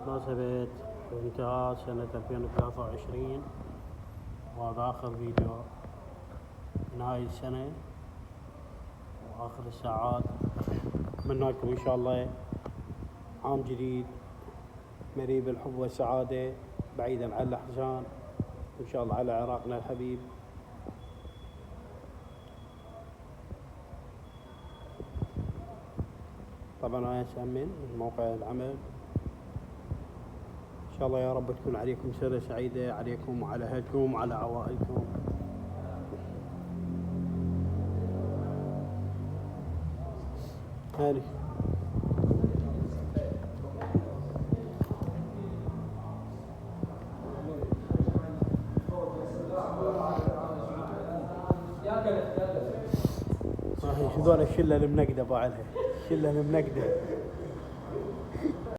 بمناسبة انتهاء سنة 2023، وهذا آخر فيديو نهاية السنة وآخر الساعات. أتمنى لكم إن شاء الله عام جديد مليء بالحب والسعادة، بعيدا عن الأحزان، إن شاء الله على عراقنا الحبيب. طبعا أنا أسمن من موقع العمل. إن شاء الله يا رب تكون عليكم سنة سعيدة، عليكم وعلى أهلكم وعلى عوائلكم. هاني شو ذول الشلة المنقدة بعدها، الشلة المنقدة.